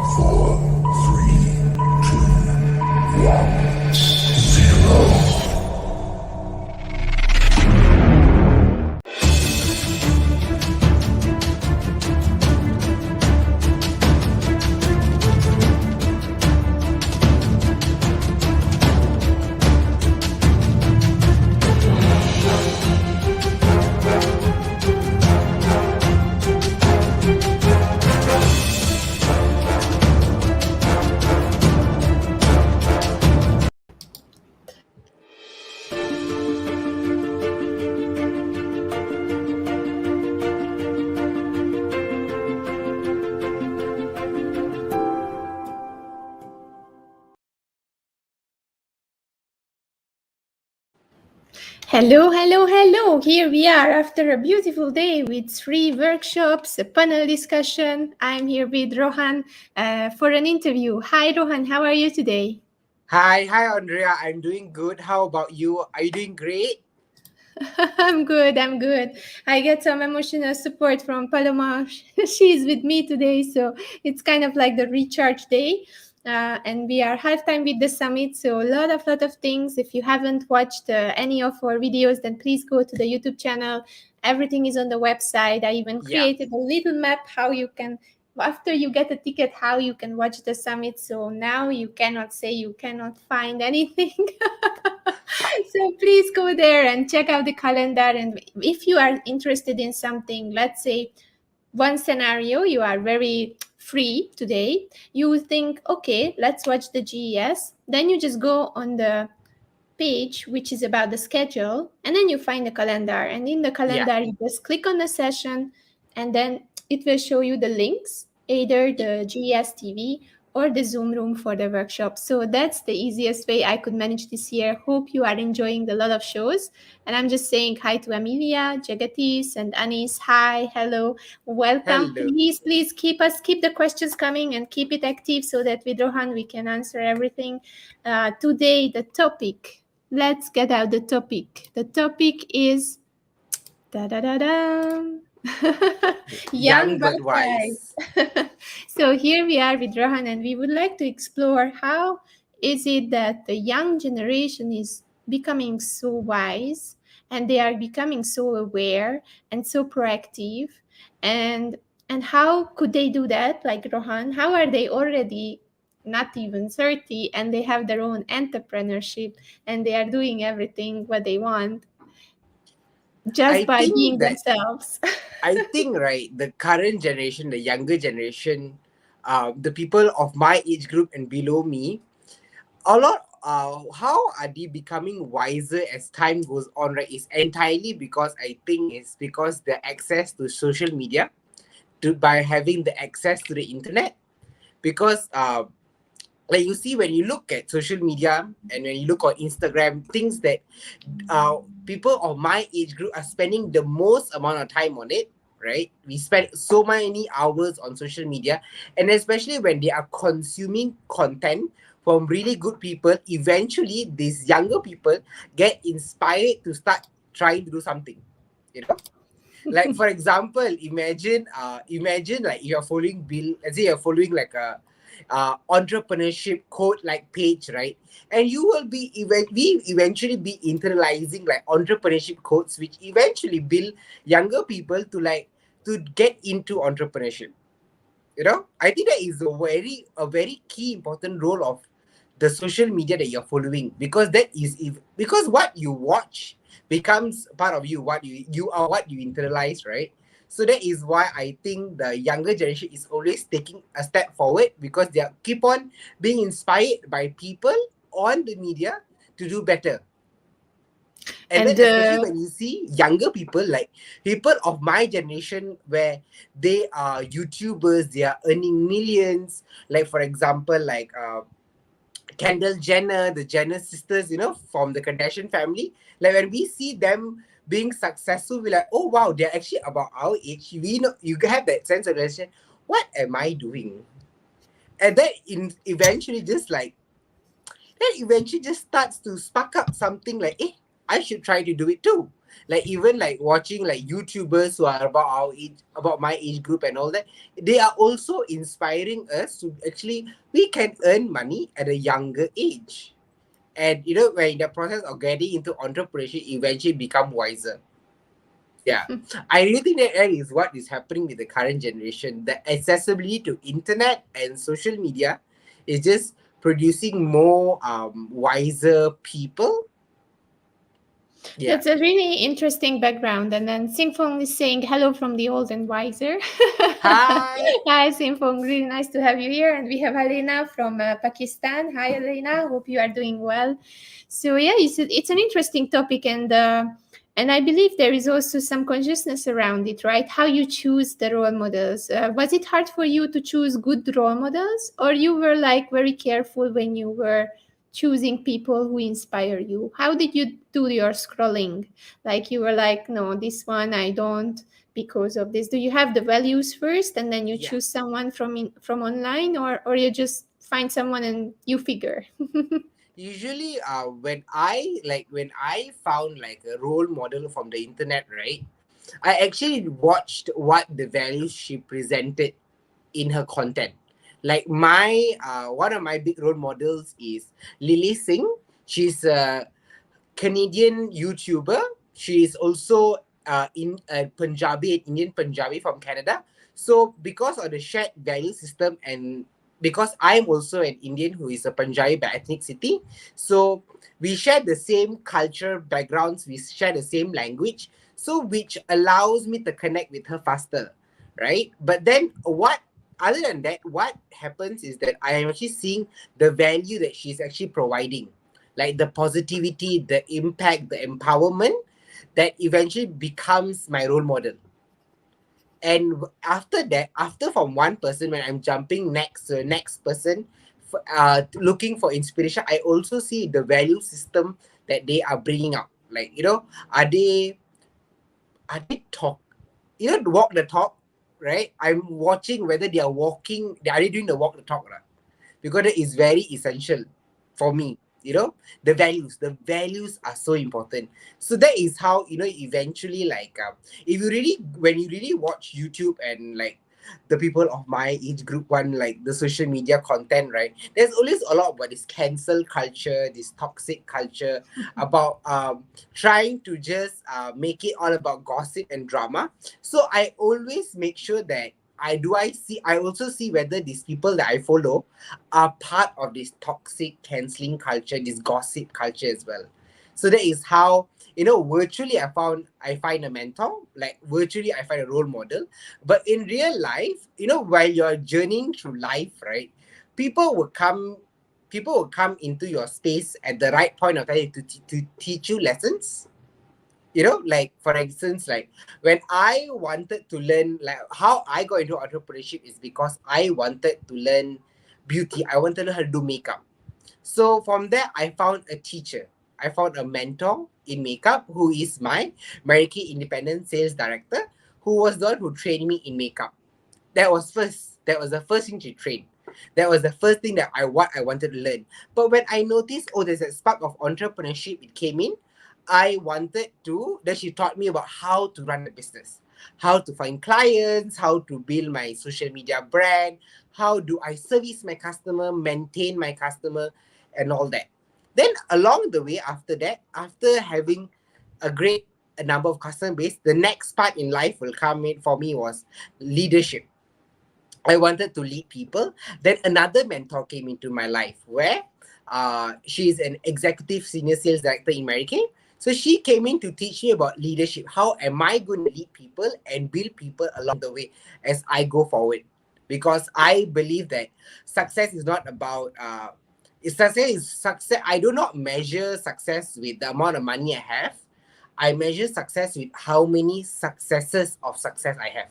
4, 3, 2, 1, 0. Hello, hello, hello. Here we are after a beautiful day with 3 workshops, a panel discussion. I'm here with Rohan for an interview. Hi, Rohan. How are you today? Hi, Andrea. I'm doing good. How about you? Are you doing great? I'm good. I get some emotional support from Paloma. She's with me today, so it's kind of like the recharge day. And we are halftime with the summit, so a lot of things. If you haven't watched any of our videos, then please go to the YouTube channel. Everything is on the website. I even created a little map how you can, after you get a ticket, how you can watch the summit. So now you cannot say you cannot find anything. So please go there and check out the calendar. And if you are interested in something, let's say one scenario, you are very free today, you think, okay, let's watch the GES. Then you just go on the page, which is about the schedule, and then you find the calendar. And in the calendar, you just click on the session, and then it will show you the links, either the GES TV or the Zoom room for the workshop. So that's the easiest way I could manage this year. Hope you are enjoying the lot of shows. And I'm just saying hi to Amelia, Jagatis, and Anis. Hi, hello, welcome. Hello. Please keep the questions coming and keep it active so that with Rohan we can answer everything. Today, the topic. Let's get out the topic. The topic is young but wise. So here we are with Rohan, and we would like to explore how is it that the young generation is becoming so wise, and they are becoming so aware and so proactive, and how could they do that? Like Rohan, how are they already not even 30 and they have their own entrepreneurship and they are doing everything what they want just by being themselves? I think, right, the current generation, the younger generation, the people of my age group and below me, how are they becoming wiser as time goes on, right? Is entirely because I think it's because the access to social media, by having the access to the internet, because like you see when you look at social media and when you look on Instagram, things that people of my age group are spending the most amount of time on it, right? We spend so many hours on social media, and especially when they are consuming content from really good people, eventually these younger people get inspired to start trying to do something, you know. Like for example, imagine like you're following Bill, let's say you're following like a entrepreneurship code like page, right? And you will be we eventually be internalizing like entrepreneurship codes, which eventually build younger people to get into entrepreneurship. You know, I think that is a very key important role of the social media that you're following, because that is because what you watch becomes part of you, you are what you internalize, right? So that is why I think the younger generation is always taking a step forward, because they keep on being inspired by people on the media to do better. And then especially when you see younger people, like people of my generation, where they are YouTubers, they are earning millions. Like for example, like Kendall Jenner, the Jenner sisters, you know, from the Kardashian family. Like when we see them being successful, we're like, oh wow, they're actually about our age. We know, you have that sense of realization. What am I doing? And that eventually just starts to spark up something like, I should try to do it too. Like even like watching like YouTubers who are about our age, about my age group and all that, they are also inspiring us to actually we can earn money at a younger age. And you know, when in the process of getting into entrepreneurship, eventually become wiser. Yeah, I really think that that is what is happening with the current generation. The accessibility to internet and social media is just producing more wiser people. Yeah. That's a really interesting background. And then Singfong is saying hello from the old and wiser. Hi. Hi, Singfong. Really nice to have you here. And we have Alena from Pakistan. Hi, Alena. Hope you are doing well. So yeah, it's an interesting topic, and I believe there is also some consciousness around it, right? How you choose the role models. Was it hard for you to choose good role models, or you were like very careful when you were choosing people who inspire you? How did you do your scrolling? Like you were like, no, this one I don't because of this. Do you have the values first and then you Yeah. choose someone from online, or you just find someone and you figure? Usually, when I found like a role model from the internet, right? I actually watched what the values she presented in her content. Like my one of my big role models is Lily Singh. She's a Canadian YouTuber. She is also in Punjabi, Indian Punjabi from Canada. So because of the shared value system, and because I'm also an Indian who is a Punjabi by ethnicity, so we share the same culture backgrounds, we share the same language, so which allows me to connect with her faster, right? But then what other than that, what happens is that I am actually seeing the value that she's actually providing, like the positivity, the impact, the empowerment that eventually becomes my role model. And after that, after from one person, when I'm jumping next to the next person, looking for inspiration, I also see the value system that they are bringing up. Like, you know, are they talk, you know, walk the talk, right? I'm watching whether they are walking, are they doing the walk the talk, right? Because it is very essential for me. You know, the values are so important. So that is how, you know, eventually, like if you really, when you really watch YouTube and like the people of my age group one, like the social media content, right, there's always a lot about this cancel culture, this toxic culture, about trying to just make it all about gossip and drama. So I always make sure that I also see whether these people that I follow are part of this toxic canceling culture, this gossip culture as well. So that is how, you know, virtually I find a mentor, like virtually I find a role model. But in real life, you know, while you're journeying through life, right, people will come people will come into your space at the right point of time to teach you lessons. You know, like for instance, like when I wanted to learn, like how I got into entrepreneurship is because I wanted to learn beauty. I wanted to learn how to do makeup. So from there, I found a teacher. I found a mentor in makeup who is my American Independent Sales Director, who was the one who trained me in makeup. That was the first thing she trained. That was the first thing that I wanted to learn. But when I noticed, oh, there's a spark of entrepreneurship, it came in. I wanted to. Then she taught me about how to run a business, how to find clients, how to build my social media brand, how do I service my customer, maintain my customer, and all that. Then along the way, after that, after having a number of customer base, the next part in life will come in for me was leadership. I wanted to lead people. Then another mentor came into my life where she's an executive senior sales director in America. So she came in to teach me about leadership. How am I going to lead people and build people along the way as I go forward? Because I believe that success is not about success. I do not measure success with the amount of money I have. I measure success with how many successes of success I have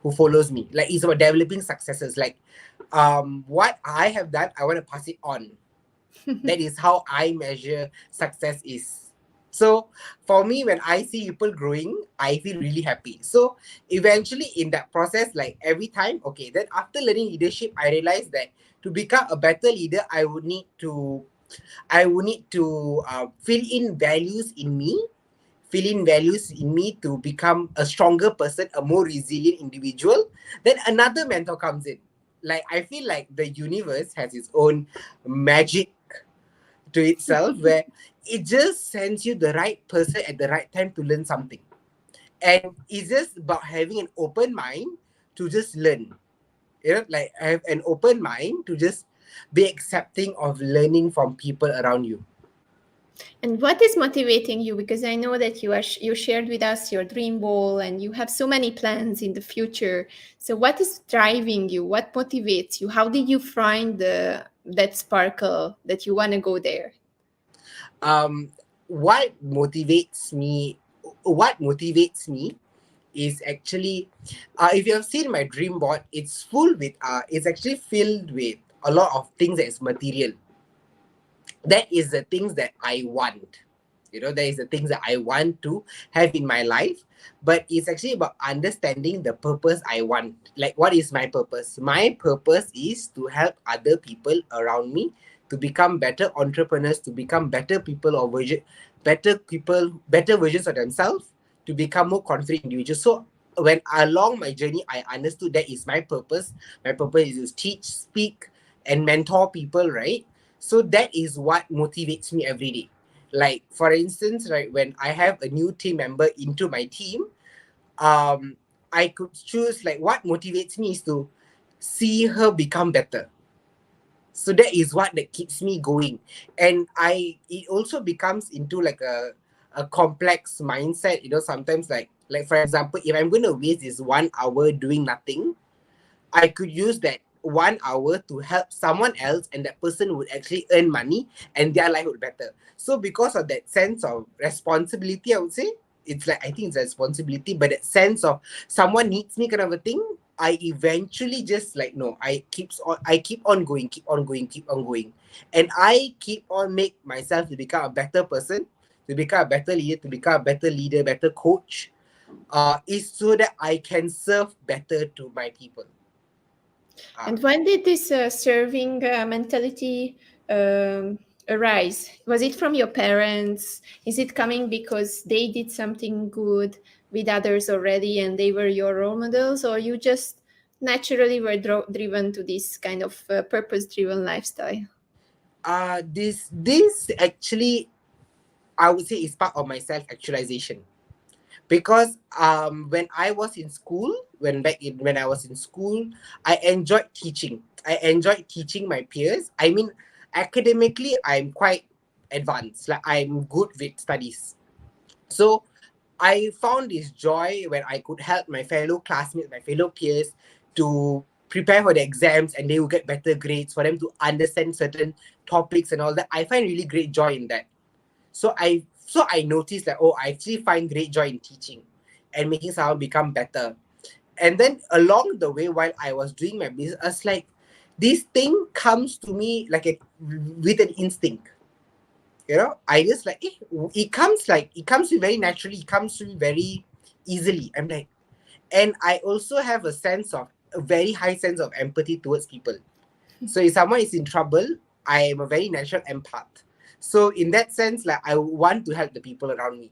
who follows me. Like it's about developing successes. Like what I have done, I want to pass it on. That is how I measure success is. So for me, when I see people growing, I feel really happy. So eventually in that process, like every time, okay, then after learning leadership, I realized that to become a better leader, I would need to fill in values in me, fill in values in me to become a stronger person, a more resilient individual, then another mentor comes in. Like, I feel like the universe has its own magic to itself where it just sends you the right person at the right time to learn something. And it's just about having an open mind to just learn. Like have an open mind to just be accepting of learning from people around you. And what is motivating you? Because I know that you shared with us your dream goal and you have so many plans in the future. So what is driving you? What motivates you? How did you find that sparkle that you want to go there? um what motivates me what motivates me is actually, if you have seen my dream board, it's full with it's actually filled with a lot of things that is material. That is the things that I want. That is the things that I want to have in my life. But it's actually about understanding the purpose I want. Like, what is my purpose? My purpose is to help other people around me to become better entrepreneurs, to become better people or better versions of themselves, to become more confident individuals. So when along my journey, I understood that is my purpose. My purpose is to teach, speak, and mentor people, right? So that is what motivates me every day. Like, for instance, right, when I have a new team member into my team, I could choose, like, what motivates me is to see her become better. So that is what that keeps me going. And it also becomes into like a complex mindset. Sometimes, like for example, if I'm going to waste this 1 hour doing nothing, I could use that 1 hour to help someone else, and that person would actually earn money and their life would better. So because of that sense of responsibility, I would say, it's like, I think it's a responsibility, but that sense of someone needs me kind of a thing, I eventually just like, no, I keep on going, keep on going, keep on going. And I keep on make myself to become a better person, to become a better leader, better coach, is so that I can serve better to my people. And when did this serving mentality arise? Was it from your parents? Is it coming because they did something good with others already and they were your role models, or you just naturally were driven to this kind of purpose-driven lifestyle? This actually, I would say, is part of my self-actualization. Because when I was in school, when I was in school, I enjoyed teaching. I enjoyed teaching my peers. I mean, academically, I'm quite advanced. Like, I'm good with studies. So I found this joy when I could help my fellow classmates, my fellow peers, to prepare for the exams, and they will get better grades, for them to understand certain topics and all that. I find really great joy in that. So I noticed that, oh, I actually find great joy in teaching and making someone become better. And then along the way, while I was doing my business, I was like, this thing comes to me with an instinct. I just like, it comes to me very naturally, it comes to me very easily. I'm like, and I also have a very high sense of empathy towards people. So if someone is in trouble, I am a very natural empath. So in that sense, like, I want to help the people around me.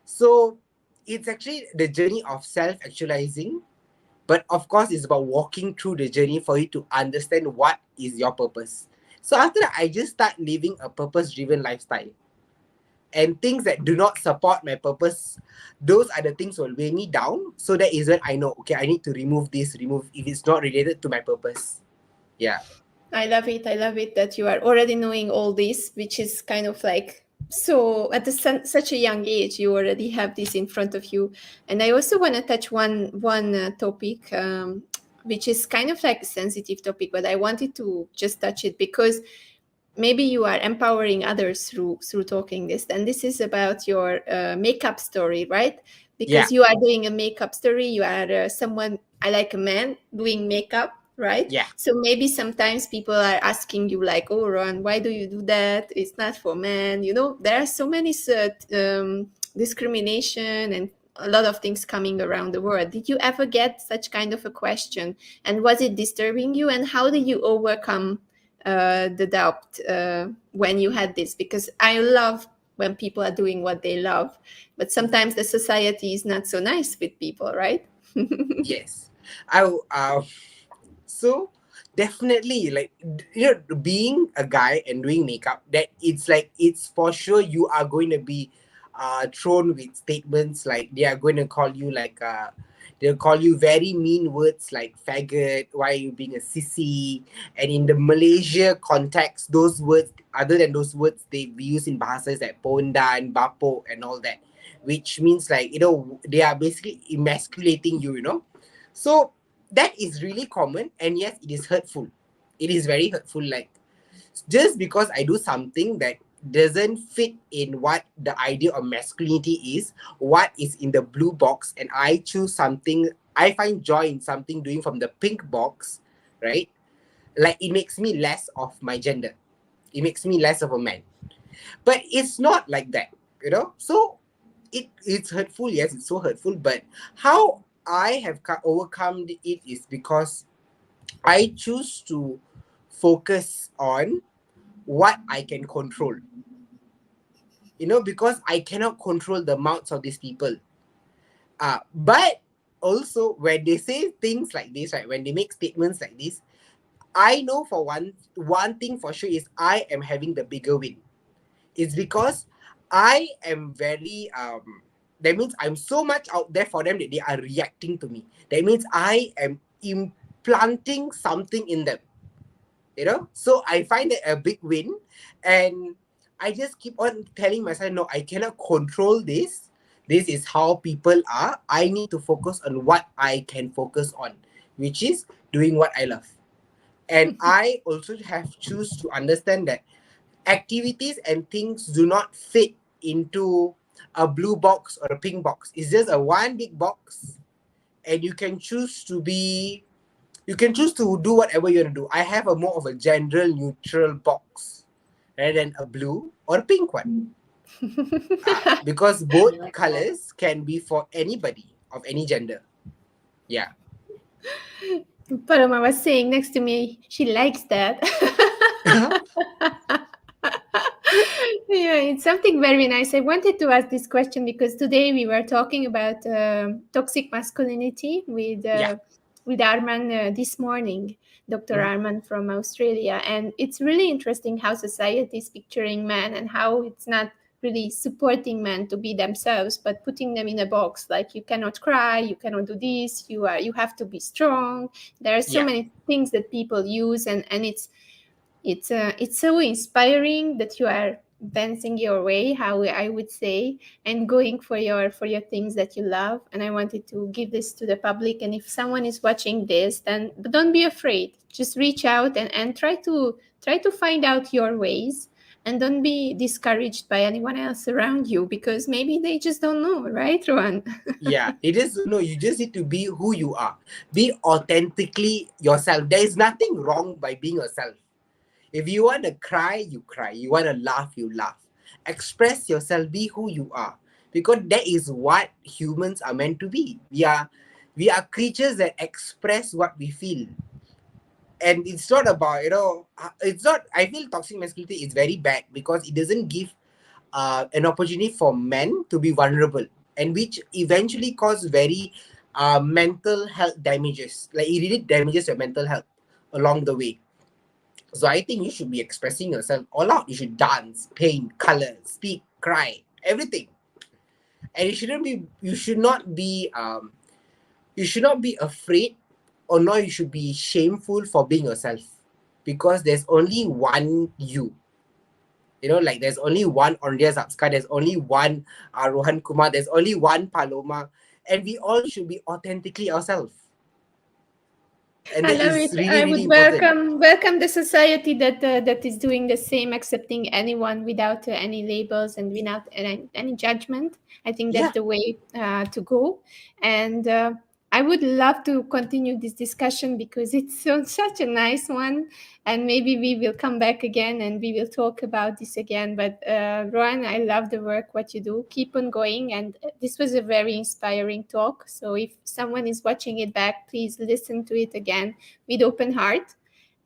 So it's actually the journey of self-actualizing, but of course it's about walking through the journey for you to understand what is your purpose. So after that, I just start living a purpose-driven lifestyle. And things that do not support my purpose, those are the things that will weigh me down. So that is when I know, okay, I need to remove if it's not related to my purpose. Yeah. I love it. I love it that you are already knowing all this, which is kind of like so at such a young age, you already have this in front of you. And I also want to touch one topic, which is kind of like a sensitive topic, but I wanted to just touch it because maybe you are empowering others through talking this. And this is about your makeup story, right? Yeah. Because you are doing a makeup story, you are someone, I like a man doing makeup, right? Yeah. So maybe sometimes people are asking you like, oh Ron, why do you do that? It's not for men. There are so many discrimination and a lot of things coming around the world. Did you ever get such kind of a question, and was it disturbing you, and how did you overcome the doubt when you had this? Because I love when people are doing what they love. But sometimes the society is not so nice with people, right? Yes. I so definitely, like, being a guy and doing makeup, that it's like, it's for sure you are going to be thrown with statements, like they are going to call you like they'll call you very mean words like faggot, why are you being a sissy. And in the Malaysia context, those words, other than those words they use in bahasas like pondan, bapo and all that, which means like, they are basically emasculating you, so that is really common, and yes, it is hurtful. It is very hurtful. Like, just because I do something that doesn't fit in what the idea of masculinity is, what is in the blue box, and I choose something, I find joy in something doing from the pink box, right? Like, it makes me less of my gender. It makes me less of a man. But it's not like that. So it's hurtful. Yes, it's so hurtful. But how I have overcome it is because I choose to focus on what I can control. Because I cannot control the mouths of these people. But also, when they say things like this, right, when they make statements like this, I know for one thing for sure is I am having the bigger win. It's because I am very that means I'm so much out there for them that they are reacting to me. That means I am implanting something in them. So I find it a big win, and I just keep on telling myself, no, I cannot control this. This is how people are. I need to focus on what I can focus on, which is doing what I love. And I also have choose to understand that activities and things do not fit into a blue box or a pink box. It's just a one big box, and you can choose to do whatever you want to do. I have a more of a general neutral box rather than a blue or pink one. Because both colors can be for anybody of any gender. Yeah. Paloma was saying next to me, she likes that. Yeah, it's something very nice. I wanted to ask this question because today we were talking about toxic masculinity Yeah. with Arman this morning, Dr. Mhm. Arman from Australia, and it's really interesting how society is picturing men and how it's not really supporting men to be themselves, but putting them in a box. Like, you cannot cry, you cannot do this, you have to be strong. There are so Yeah. many things that people use, and it's so inspiring that you are dancing your way, how I would say, and going for your things that you love. And I wanted to give this to the public. And if someone is watching this, then don't be afraid. Just reach out and try to find out your ways, and don't be discouraged by anyone else around you, because maybe they just don't know, right, Rohan? Yeah. It is, no, you just need to be who you are. Be authentically yourself. There is nothing wrong by being yourself. If you want to cry, you cry. You want to laugh, you laugh. Express yourself, be who you are. Because that is what humans are meant to be. We are creatures that express what we feel. And it's not about, it's not, I feel toxic masculinity is very bad because it doesn't give an opportunity for men to be vulnerable, and which eventually cause very mental health damages. Like, it really damages your mental health along the way. So I think you should be expressing yourself all out. You should dance, paint, color, speak, cry, everything. And you should not be afraid, or nor you should be shameful for being yourself, because there's only one you. Like, there's only one Andrea Zapska, there's only one Rohan Kumar, there's only one Paloma, and we all should be authentically ourselves. And I that love is it. really, I really would important. welcome the society that is doing the same, accepting anyone without any labels and without any judgment. I think that's Yeah. the way to go. And I would love to continue this discussion because it's such a nice one. And maybe we will come back again and we will talk about this again. But Rohan, I love the work what you do. Keep on going. And this was a very inspiring talk. So if someone is watching it back, please listen to it again with open heart.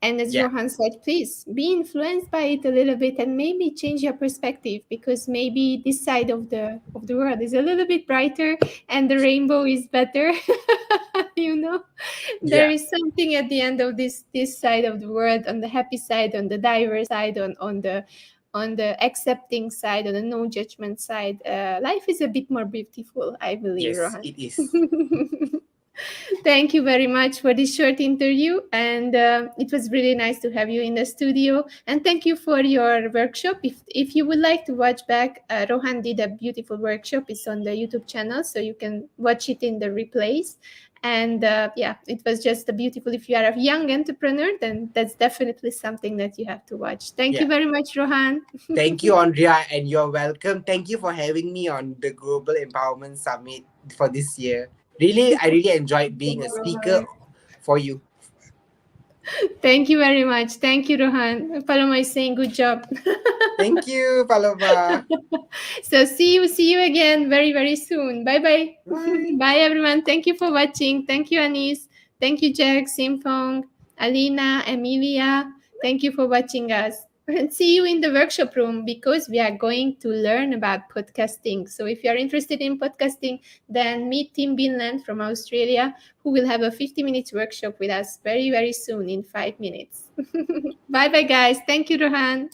And as Yeah. Rohan said, please be influenced by it a little bit and maybe change your perspective, because maybe this side of the world is a little bit brighter and the rainbow is better. There Yeah. is something at the end of this side of the world, on the happy side, on the diverse side, on the accepting side, on the no judgment side. Life is a bit more beautiful, I believe, Yes, Rohan. it is. Thank you very much for this short interview, and it was really nice to have you in the studio. And thank you for your workshop. If you would like to watch back, Rohan did a beautiful workshop. It's on the YouTube channel, so you can watch it in the replays. And yeah, it was just beautiful. If you are a young entrepreneur, then that's definitely something that you have to watch. Thank you Yeah. very much, Rohan. Thank you, Andrea, and you're welcome. Thank you for having me on the Global Empowerment Summit for this year. Really, I really enjoyed being a speaker for you. Thank you very much. Thank you, Rohan. Paloma is saying good job. Thank you, Paloma. So see you again very, very soon. Bye bye. Bye. Bye everyone. Thank you for watching. Thank you, Anis. Thank you, Jack, Simpong, Alina, Emilia. Thank you for watching us. And see you in the workshop room, because we are going to learn about podcasting. So if you are interested in podcasting, then meet Tim Binland from Australia, who will have a 50 minutes workshop with us very, very soon in 5 minutes. Bye bye, guys. Thank you, Rohan.